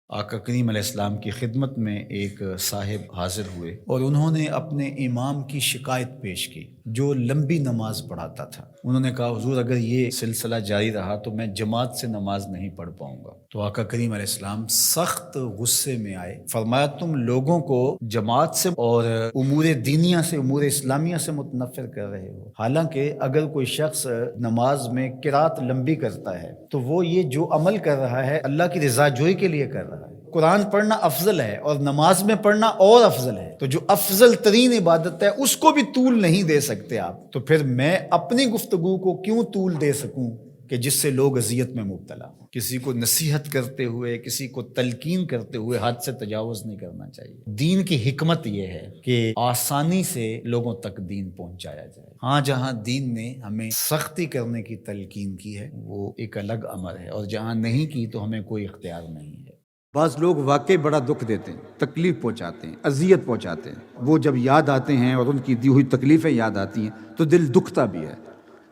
آقا کریم علیہ السلام کی خدمت میں ایک صاحب حاضر ہوئے اور انہوں نے اپنے امام کی شکایت پیش کی جو لمبی نماز پڑھاتا تھا۔ انہوں نے کہا حضور اگر یہ سلسلہ جاری رہا تو میں جماعت سے نماز نہیں پڑھ پاؤں گا۔ تو آقا کریم علیہ السلام سخت غصے میں آئے، فرمایا تم لوگوں کو جماعت سے اور امور دینیہ سے، امور اسلامیہ سے متنفر کر رہے ہو، حالانکہ اگر کوئی شخص نماز میں قرات لمبی کرتا ہے تو وہ یہ جو عمل کر رہا ہے اللہ کی رضا جوئی کے لیے کر رہا ہے۔ قرآن پڑھنا افضل ہے اور نماز میں پڑھنا اور افضل ہے، تو جو افضل ترین عبادت ہے اس کو بھی طول نہیں دے سکتے آپ، تو پھر میں اپنی گفتگو کو کیوں طول دے سکوں کہ جس سے لوگ اذیت میں مبتلا ہوں۔ کسی کو نصیحت کرتے ہوئے، کسی کو تلقین کرتے ہوئے حد سے تجاوز نہیں کرنا چاہیے۔ دین کی حکمت یہ ہے کہ آسانی سے لوگوں تک دین پہنچایا جائے۔ ہاں، جہاں دین نے ہمیں سختی کرنے کی تلقین کی ہے وہ ایک الگ امر ہے، اور جہاں نہیں کی تو ہمیں کوئی اختیار نہیں ہے۔ بعض لوگ واقعی بڑا دکھ دیتے ہیں، تکلیف پہنچاتے ہیں، اذیت پہنچاتے ہیں، وہ جب یاد آتے ہیں اور ان کی دی ہوئی تکلیفیں یاد آتی ہیں تو دل دکھتا بھی ہے،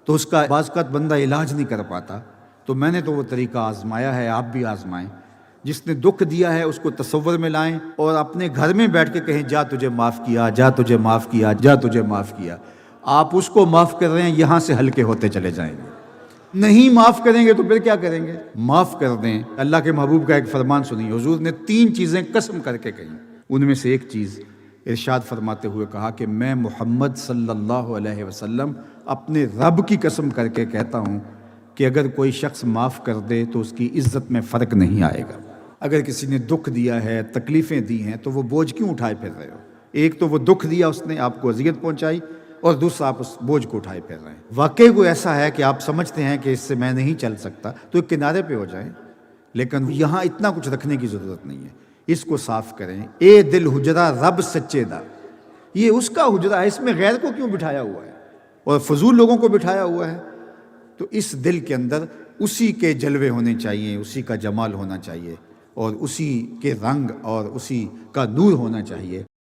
تو اس کا بعض اوقات بندہ علاج نہیں کر پاتا۔ تو میں نے تو وہ طریقہ آزمایا ہے، آپ بھی آزمائیں۔ جس نے دکھ دیا ہے اس کو تصور میں لائیں اور اپنے گھر میں بیٹھ کے کہیں جا تجھے معاف کیا، جا تجھے معاف کیا، جا تجھے معاف کیا۔ آپ اس کو معاف کر رہے ہیں، یہاں سے ہلکے ہوتے چلے جائیں گے۔ نہیں معاف کریں گے تو پھر کیا کریں گے؟ معاف کر دیں۔ اللہ کے محبوب کا ایک فرمان سنیے، حضور نے 3 چیزیں قسم کر کے کہیں، ان میں سے ایک چیز ارشاد فرماتے ہوئے کہا کہ میں محمد صلی اللہ علیہ وسلم اپنے رب کی قسم کر کے کہتا ہوں کہ اگر کوئی شخص معاف کر دے تو اس کی عزت میں فرق نہیں آئے گا۔ اگر کسی نے دکھ دیا ہے، تکلیفیں دی ہیں، تو وہ بوجھ کیوں اٹھائے پھر رہے ہو؟ ایک تو وہ دکھ دیا، اس نے آپ کو اذیت پہنچائی، اور دوسرا آپ اس بوجھ کو اٹھائے پھر رہے ہیں۔ واقعی کوئی ایسا ہے کہ آپ سمجھتے ہیں کہ اس سے میں نہیں چل سکتا تو ایک کنارے پہ ہو جائیں، لیکن یہاں اتنا کچھ رکھنے کی ضرورت نہیں ہے۔ اس کو صاف کریں۔ اے دل حجرہ رب سچے دا، یہ اس کا حجرہ ہے، اس میں غیر کو کیوں بٹھایا ہوا ہے اور فضول لوگوں کو بٹھایا ہوا ہے؟ تو اس دل کے اندر اسی کے جلوے ہونے چاہیے، اسی کا جمال ہونا چاہیے، اور اسی کے رنگ اور اسی کا نور ہونا چاہیے۔